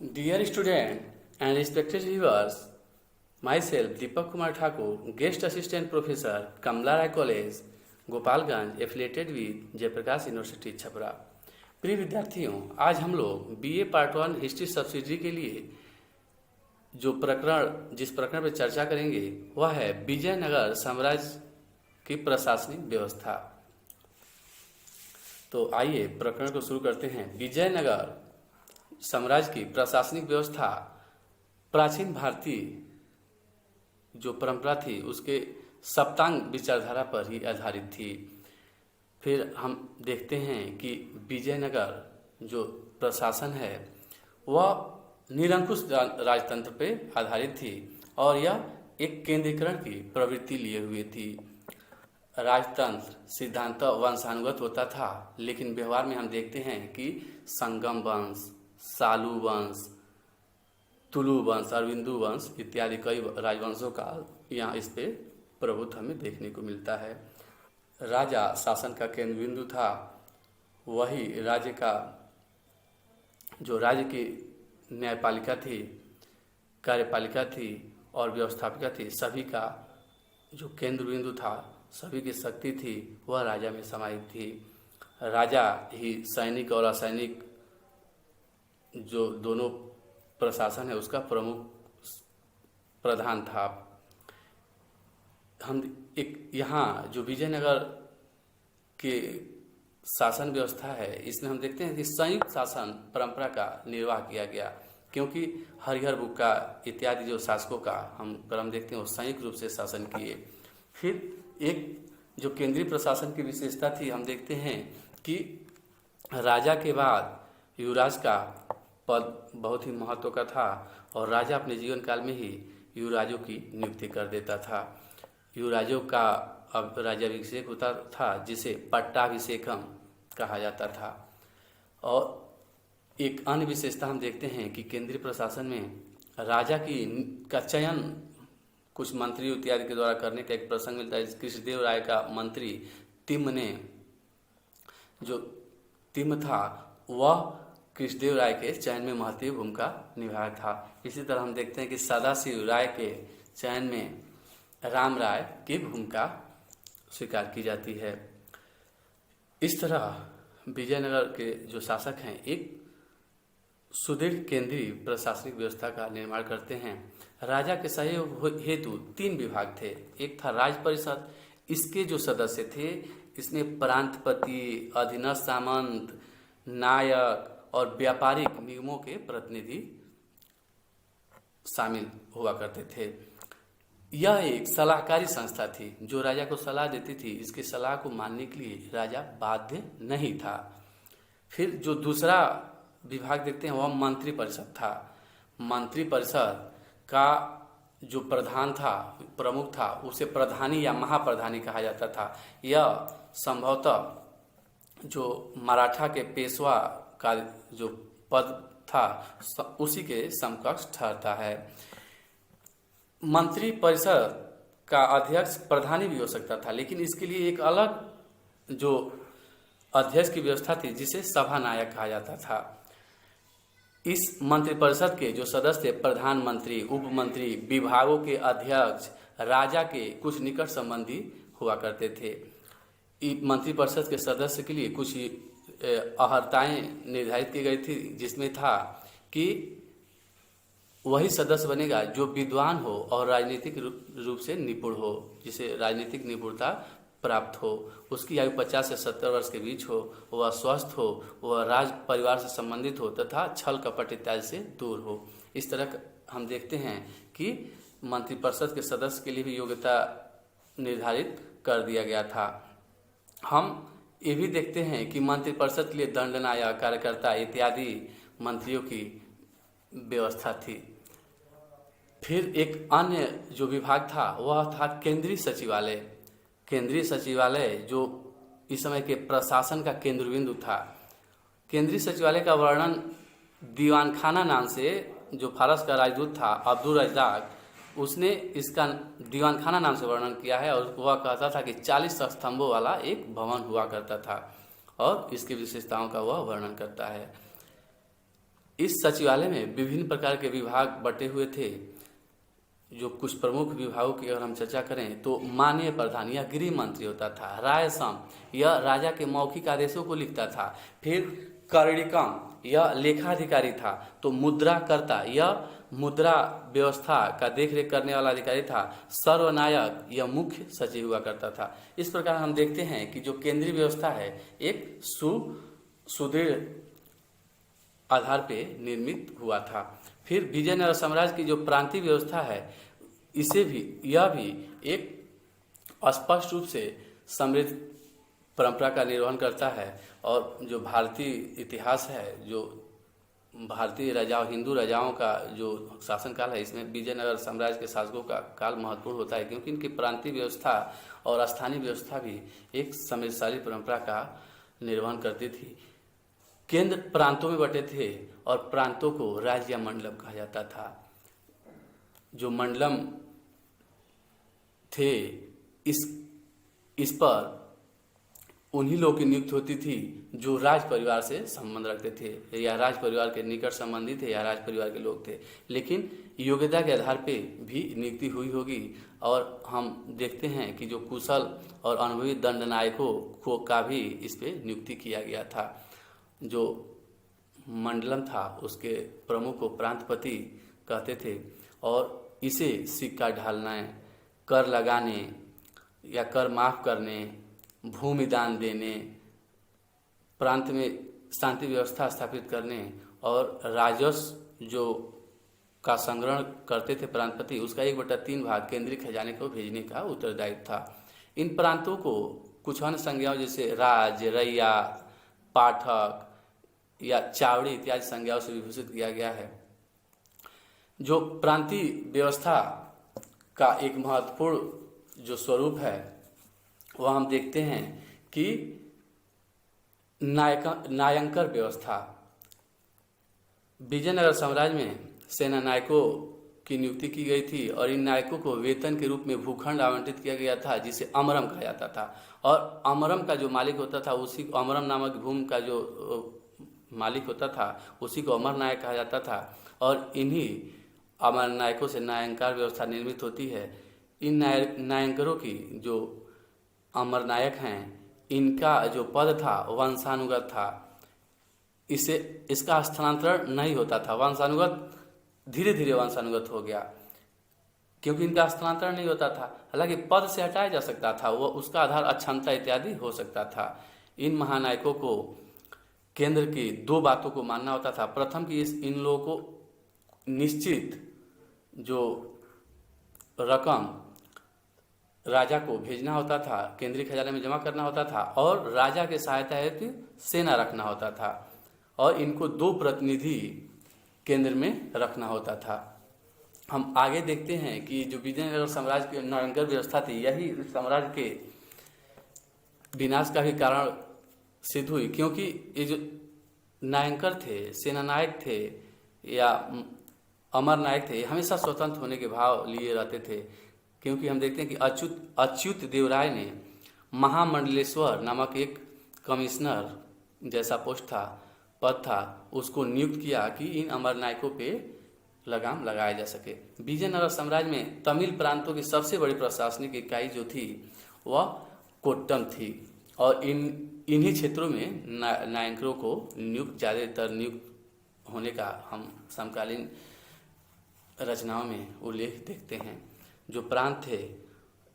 Dear student and respected viewers, myself Deepak Kumar Thakur, guest assistant professor, Kamla Rai College, Gopalganj, affiliated with Jayaprakash University Chapra. प्रिय विद्यार्थियों, आज हम लोग BA part 1 history subsidiary के लिए जिस प्रकरण पर चर्चा करेंगे वह है विजयनगर साम्राज्य की प्रशासनिक व्यवस्था। तो आइए प्रकरण को शुरू करते हैं। विजयनगर साम्राज्य की प्रशासनिक व्यवस्था प्राचीन भारतीय जो परंपरा थी उसके सप्तांग विचारधारा पर ही आधारित थी। फिर हम देखते हैं कि विजयनगर जो प्रशासन है वह निरंकुश राजतंत्र पर आधारित थी और यह एक केंद्रीकरण की प्रवृत्ति लिए हुए थी। राजतंत्र सिद्धांत वंशानुगत होता था, लेकिन व्यवहार में हम देखते हैं कि संगम वंश, सालू वंश, तुलु वंश, अरविंदु वंश इत्यादि कई राजवंशों का यहाँ इस पे प्रभुत्व हमें देखने को मिलता है। राजा शासन का केंद्र बिंदु था, वही राज्य की न्यायपालिका थी, कार्यपालिका थी और व्यवस्थापिका थी, सभी का जो केंद्र बिंदु था, सभी की शक्ति थी वह राजा में समाहित थी। राजा ही सैनिक और असैनिक जो दोनों प्रशासन है उसका प्रमुख प्रधान था। हम एक यहाँ जो विजयनगर के शासन व्यवस्था है इसमें हम देखते हैं कि संयुक्त शासन परंपरा का निर्वाह किया गया, क्योंकि हरिहर बुक्का इत्यादि जो शासकों का हम क्रम देखते हैं वो संयुक्त रूप से शासन किए। फिर एक जो केंद्रीय प्रशासन की विशेषता थी, हम देखते हैं कि राजा के बाद युवराज का पद बहुत ही महत्व का था और राजा अपने जीवन काल में ही युवराजों की नियुक्ति कर देता था। युवराजों का अब राज्याभिषेक होता था जिसे पट्टाभिषेकम कहा जाता था। और एक अन्य विशेषता हम देखते हैं कि केंद्रीय प्रशासन में राजा का चयन कुछ मंत्री इत्यादि के द्वारा करने का एक प्रसंग मिलता है। कृष्णदेव राय का मंत्री तिम्म था, वह कृष्णदेव राय के चयन में महत्वपूर्ण भूमिका निभाया था। इसी तरह हम देखते हैं कि सदाशिव राय के चयन में राम राय की भूमिका स्वीकार की जाती है। इस तरह विजयनगर के जो शासक हैं एक सुदृढ़ केंद्रीय प्रशासनिक व्यवस्था का निर्माण करते हैं। राजा के सहयोग हेतु 3 विभाग थे। एक था राज परिषद, इसके जो सदस्य थे इसमें प्रांतपति, अधीनस्थ सामंत, नायक और व्यापारिक निगमों के प्रतिनिधि शामिल हुआ करते थे। यह एक सलाहकारी संस्था थी जो राजा को सलाह देती थी। इसकी सलाह को मानने के लिए राजा बाध्य नहीं था। फिर जो दूसरा विभाग देखते हैं वह मंत्री परिषद था। मंत्री परिषद का जो प्रधान था, प्रमुख था, उसे प्रधानी या महाप्रधानी कहा जाता था। यह संभवतः जो मराठा के पेशवा का जो पद था उसी के समकक्ष ठहरता है। मंत्री परिषद का अध्यक्ष प्रधानी भी हो सकता था, लेकिन इसके लिए एक अलग जो अध्यक्ष की व्यवस्था थी जिसे सभा नायक कहा जाता था। इस मंत्रिपरिषद के जो सदस्य प्रधानमंत्री, उप मंत्री, विभागों के अध्यक्ष, राजा के कुछ निकट संबंधी हुआ करते थे। मंत्रिपरिषद के सदस्य के लिए कुछ अहर्ताएं निर्धारित की गई थी, जिसमें था कि वही सदस्य बनेगा जो विद्वान हो और राजनीतिक रूप से निपुण हो, जिसे राजनीतिक निपुणता प्राप्त हो, उसकी आयु 50 से 70 वर्ष के बीच हो, वह स्वस्थ हो, वह राज परिवार से संबंधित हो तथा छल कपट इत्यादि से दूर हो। इस तरह हम देखते हैं कि मंत्रिपरिषद के सदस्य के लिए भी योग्यता निर्धारित कर दिया गया था। हम ये भी देखते हैं कि मंत्रिपरिषद के लिए दंडनायक, कार्यकर्ता इत्यादि मंत्रियों की व्यवस्था थी। फिर एक अन्य जो विभाग था वह था केंद्रीय सचिवालय। केंद्रीय सचिवालय जो इस समय के प्रशासन का केंद्र बिंदु था। केंद्रीय सचिवालय का वर्णन दीवान खाना नाम से जो फारस का राजदूत था अब्दुल रज्जाक, उसने इसका दीवान खाना नाम से वर्णन किया है और वह कहता था कि 40 स्तंभों वाला एक भवन हुआ करता था और इसकी विशेषताओं का वह वर्णन करता है। इस सचिवालय में विभिन्न प्रकार के विभाग बटे हुए थे। जो कुछ प्रमुख विभागों की अगर हम चर्चा करें तो माननीय प्रधान या गृह मंत्री होता था, रायसम यह राजा के मौखिक आदेशों को लिखता था। फिर कर्णिकम यह लेखाधिकारी था। तो मुद्राकर्ता यह मुद्रा व्यवस्था का देखरेख करने वाला अधिकारी था। सर्वनायक यह मुख्य सचिव हुआ करता था। इस प्रकार हम देखते हैं कि जो केंद्रीय व्यवस्था है एक सुदृढ़ आधार पे निर्मित हुआ था। फिर विजयनगर साम्राज्य की जो प्रांतीय व्यवस्था है यह भी एक स्पष्ट रूप से समृद्ध परंपरा का निर्वहन करता है। और जो भारतीय इतिहास है, जो भारतीय राजाओं, हिंदू राजाओं का जो शासनकाल है, इसमें विजयनगर साम्राज्य के शासकों का काल महत्वपूर्ण होता है, क्योंकि इनकी प्रांतीय व्यवस्था और स्थानीय व्यवस्था भी एक समृद्धशाली परंपरा का निर्वहन करती थी। केंद्र प्रांतों में बटे थे और प्रांतों को राज्य या मंडलम कहा जाता था। जो मंडलम थे इस पर उन्हीं लोगों की नियुक्ति होती थी जो राज परिवार से संबंध रखते थे या राज परिवार के निकट संबंधी थे या राज परिवार के लोग थे। लेकिन योग्यता के आधार पे भी नियुक्ति हुई होगी। और हम देखते हैं कि जो कुशल और अनुभवी दंडनायकों को का भी इस पे नियुक्ति किया गया था। जो मंडलम था उसके प्रमुख को प्रांतपति कहते थे और इसे सिक्का ढालने, कर लगाने या कर माफ करने, भूमि दान देने, प्रांत में शांति व्यवस्था स्थापित करने और राजस्व जो का संग्रहण करते थे प्रांतपति, उसका 1/3 भाग केंद्रीय खजाने को भेजने का उत्तरदायित्व था। इन प्रांतों को कुछ अन्य संज्ञाओं जैसे राज, रैया, पाठक या चावड़ी इत्यादि संज्ञाओं से विभूषित किया गया है। जो प्रांतीय व्यवस्था का एक महत्वपूर्ण जो स्वरूप है वह हम देखते हैं कि नायंकर व्यवस्था। विजयनगर साम्राज्य में सेना नायकों की नियुक्ति की गई थी और इन नायकों को वेतन के रूप में भूखंड आवंटित किया गया था जिसे अमरम कहा जाता था। और अमरम का जो मालिक होता था उसी अमरम नामक भूमि का जो मालिक होता था उसी को अमर नायक कहा जाता था। और इन्हीं अमर नायकों से नायंकार व्यवस्था निर्मित होती है। इन नायंकरों की जो अमर नायक हैं इनका जो पद था वंशानुगत था। इसका स्थानांतरण नहीं होता था। वंशानुगत धीरे धीरे वंशानुगत हो गया क्योंकि इनका स्थानांतरण नहीं होता था। हालांकि पद से हटाया जा सकता था, वो उसका आधार अक्षमता इत्यादि हो सकता था। इन महानायकों को केंद्र की 2 बातों को मानना होता था। प्रथम कि इन लोगों को निश्चित जो रकम राजा को भेजना होता था, केंद्रीय खजाने में जमा करना होता था और राजा के सहायता हेतु सेना रखना होता था और इनको 2 प्रतिनिधि केंद्र में रखना होता था। हम आगे देखते हैं कि जो विजयनगर साम्राज्य की नायंकर व्यवस्था थी यही साम्राज्य के विनाश का भी कारण सिद्ध हुई, क्योंकि ये जो नायंकर थे, सेना नायक थे या अमर नायक थे, हमेशा स्वतंत्र होने के भाव लिए रहते थे। क्योंकि हम देखते हैं कि अच्युत देव राय ने महामंडलेश्वर नामक एक कमिश्नर जैसा पद था उसको नियुक्त किया कि इन अमर नायकों पे लगाम लगाया जा सके। विजयनगर साम्राज्य में तमिल प्रांतों की सबसे बड़ी प्रशासनिक इकाई जो थी वह कोट्टम थी और इन्हीं क्षेत्रों में नायंकरों को ज़्यादातर नियुक्त होने का हम समकालीन रचनाओं में उल्लेख देखते हैं। जो प्रांत थे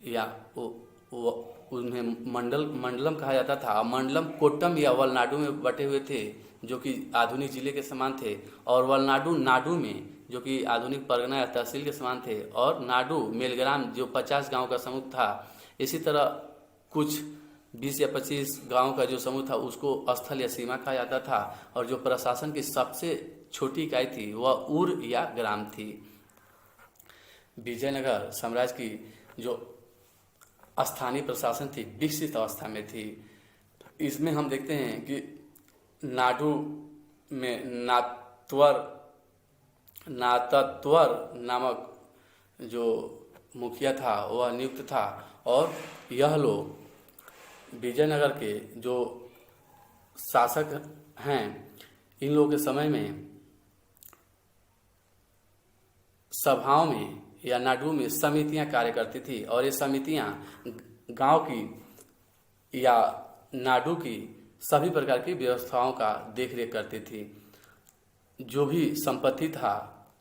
या उन्हें मंडलम कहा जाता था। मंडलम कोट्टम या वलनाडु में बटे हुए थे जो कि आधुनिक जिले के समान थे और वलनाडु नाडु में जो कि आधुनिक परगना या तहसील के समान थे और नाडु मेलग्राम जो 50 गांव का समूह था। इसी तरह कुछ 20 या 25 गांव का जो समूह था उसको स्थल या सीमा कहा जाता था और जो प्रशासन की सबसे छोटी इकाई थी वह उर या ग्राम थी। विजयनगर साम्राज्य की जो स्थानीय प्रशासन थी विकसित अवस्था में थी। इसमें हम देखते हैं कि नाडु में नातत्वर नामक जो मुखिया था वह नियुक्त था और यह लोग विजयनगर के जो शासक हैं इन लोगों के समय में सभाओं में या नाडू में समितियां कार्य करती थी और ये समितियां गांव की या नाडू की सभी प्रकार की व्यवस्थाओं का देखरेख करती थी। जो भी संपत्ति था,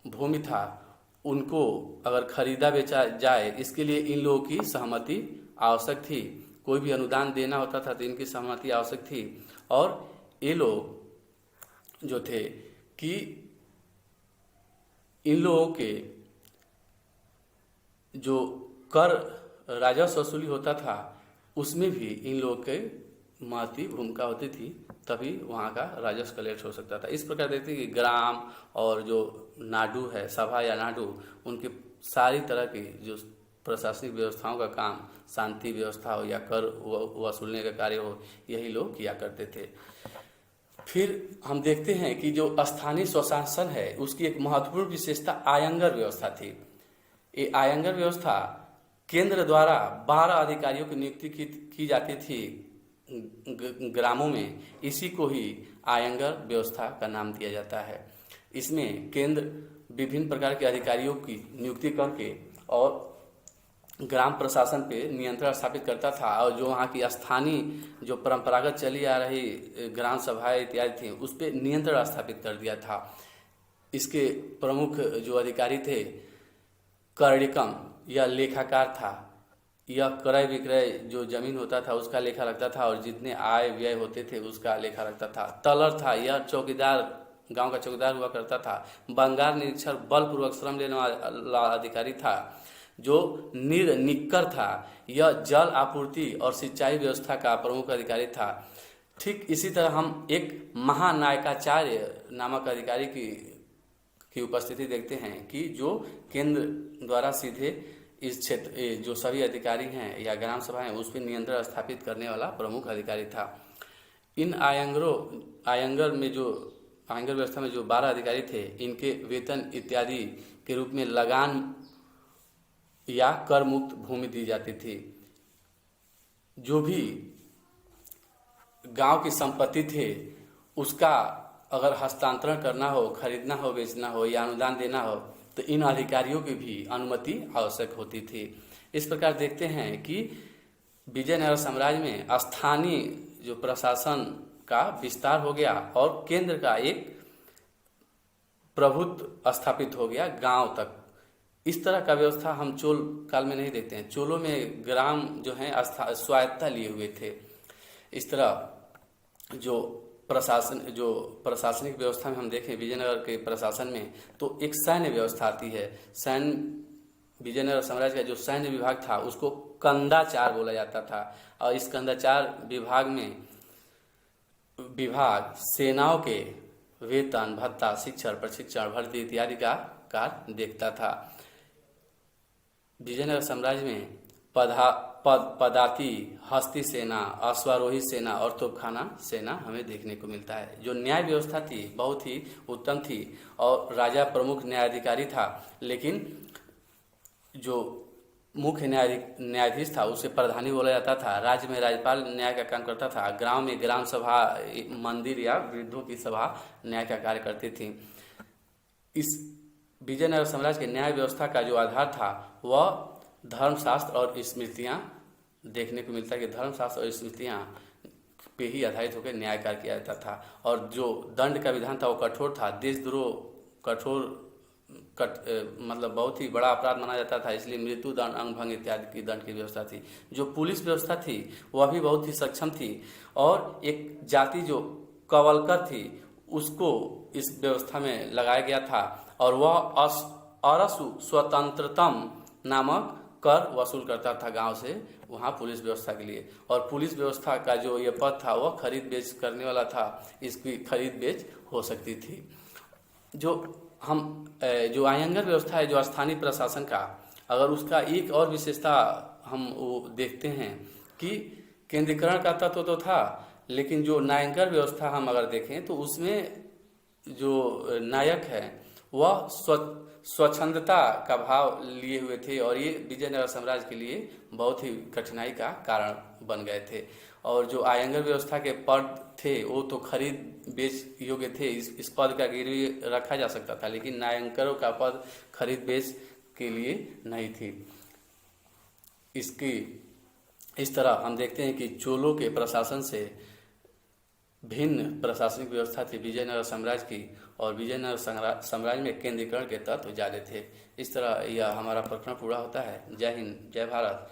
भूमि था, उनको अगर खरीदा बेचा जाए इसके लिए इन लोगों की सहमति आवश्यक थी। कोई भी अनुदान देना होता था तो इनकी सहमति आवश्यक थी। और ये लोग जो थे कि इन लोगों के जो कर राजस्व वसूली होता था उसमें भी इन लोगों के महत्वपूर्ण भूमिका होती थी, तभी वहाँ का राजस्व कलेक्ट हो सकता था। इस प्रकार देखते हैं कि ग्राम और जो नाडू है, सभा या नाडू, उनकी सारी तरह की जो प्रशासनिक व्यवस्थाओं का काम, शांति व्यवस्था हो या कर वसूलने का कार्य हो, यही लोग किया करते थे। फिर हम देखते हैं कि जो स्थानीय स्वशासन है उसकी एक महत्वपूर्ण विशेषता आयंगर व्यवस्था थी। ये आयंगर व्यवस्था केंद्र द्वारा 12 अधिकारियों की नियुक्ति की जाती थी ग्रामों में। इसी को ही आयंगर व्यवस्था का नाम दिया जाता है। इसमें केंद्र विभिन्न प्रकार के अधिकारियों की नियुक्ति करके और ग्राम प्रशासन पे नियंत्रण स्थापित करता था और जो वहाँ की स्थानीय जो परंपरागत चली आ रही ग्राम सभाएं इत्यादि थी उस पर नियंत्रण स्थापित कर दिया था। इसके प्रमुख जो अधिकारी थे, कर्णिकम या लेखाकार था, यह क्रय विक्रय जो जमीन होता था उसका लेखा रखता था और जितने आय व्यय होते थे उसका लेखा रखता था। तलर था, यह चौकीदार, गांव का चौकीदार हुआ करता था। बंगार निरीक्षक बलपूर्वक श्रम लेने वाला अधिकारी था। जो निक्कर था, यह जल आपूर्ति और सिंचाई व्यवस्था का प्रमुख अधिकारी था। ठीक इसी तरह हम एक महानायकाचार्य नामक अधिकारी की उपस्थिति देखते हैं कि जो केंद्र द्वारा सीधे इस क्षेत्र जो सभी अधिकारी हैं या ग्राम सभा हैं उस पर नियंत्रण स्थापित करने वाला प्रमुख अधिकारी था। इन आयंगर व्यवस्था में जो 12 अधिकारी थे, इनके वेतन इत्यादि के रूप में लगान या कर मुक्त भूमि दी जाती थी। जो भी गांव की संपत्ति थे उसका अगर हस्तांतरण करना हो, खरीदना हो, बेचना हो या अनुदान देना हो तो इन अधिकारियों की भी अनुमति आवश्यक होती थी। इस प्रकार देखते हैं कि विजयनगर साम्राज्य में स्थानीय जो प्रशासन का विस्तार हो गया और केंद्र का एक प्रभुत्व स्थापित हो गया गांव तक। इस तरह का व्यवस्था हम चोल काल में नहीं देखते हैं। चोलों में ग्राम जो हैं स्वायत्तता लिए हुए थे। इस तरह जो प्रशासनिक व्यवस्था में हम देखें विजयनगर के प्रशासन में तो एक सैन्य व्यवस्था आती है। विजयनगर साम्राज्य का जो सैन्य विभाग था उसको कंदाचार बोला जाता था और इस कंदाचार विभाग में सेनाओं के वेतन, भत्ता, शिक्षण, प्रशिक्षण, भर्ती इत्यादि का कार्य देखता था। विजयनगर साम्राज्य में पदाती, हस्ती सेना, अश्वारोही सेना और तोपखाना सेना हमें देखने को मिलता है। जो न्याय व्यवस्था थी बहुत ही उत्तम थी और राजा प्रमुख न्यायाधिकारी था, लेकिन जो मुख्य न्यायाधीश था उसे प्रधानी बोला जाता था। राज्य में राज्यपाल न्याय का काम करता था। गांव में ग्राम सभा, मंदिर या वृद्धों की सभा न्याय का कार्य करती थी। इस विजयनगर साम्राज्य के न्याय व्यवस्था का जो आधार था वह धर्मशास्त्र और स्मृतियाँ देखने को मिलता है कि धर्मशास्त्र और स्मृतियाँ पे ही आधारित होकर न्याय कार्य किया जाता था। और जो दंड का विधान था वो कठोर था। देशद्रोह मतलब बहुत ही बड़ा अपराध माना जाता था, इसलिए मृत्यु दंड, अंग भंग इत्यादि की दंड की व्यवस्था थी। जो पुलिस व्यवस्था थी वह भी बहुत ही सक्षम थी और एक जाति जो कवलकर थी उसको इस व्यवस्था में लगाया गया था और वह अरसु स्वतंत्रतम नामक कर वसूल करता था गांव से वहाँ पुलिस व्यवस्था के लिए। और पुलिस व्यवस्था का जो ये पद था वह खरीद बेच करने वाला था, इसकी खरीद बेच हो सकती थी। जो आयंगर व्यवस्था है जो स्थानीय प्रशासन का, अगर उसका एक और विशेषता हम वो देखते हैं कि केंद्रीकरण का तत्व तो था, लेकिन जो नायंगर व्यवस्था हम अगर देखें तो उसमें जो नायक है वह स्वच्छंदता का भाव लिए हुए थे और ये विजयनगर साम्राज्य के लिए बहुत ही कठिनाई का कारण बन गए थे। और जो आयंगर व्यवस्था के पद थे वो तो खरीद बेच योग्य थे, इस पद का गिरवी रखा जा सकता था, लेकिन नायंकरों का पद खरीद बेच के लिए नहीं थी। इस तरह हम देखते हैं कि चोलों के प्रशासन से भिन्न प्रशासनिक व्यवस्था थी विजयनगर साम्राज्य की, और विजयनगर साम्राज्य में केंद्रीकरण के तत्व ज़्यादा थे। इस तरह यह हमारा प्रकरण पूरा होता है। जय हिंद, जय भारत।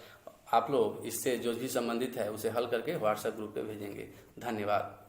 आप लोग इससे जो भी संबंधित है उसे हल करके व्हाट्सएप ग्रुप पे भेजेंगे। धन्यवाद।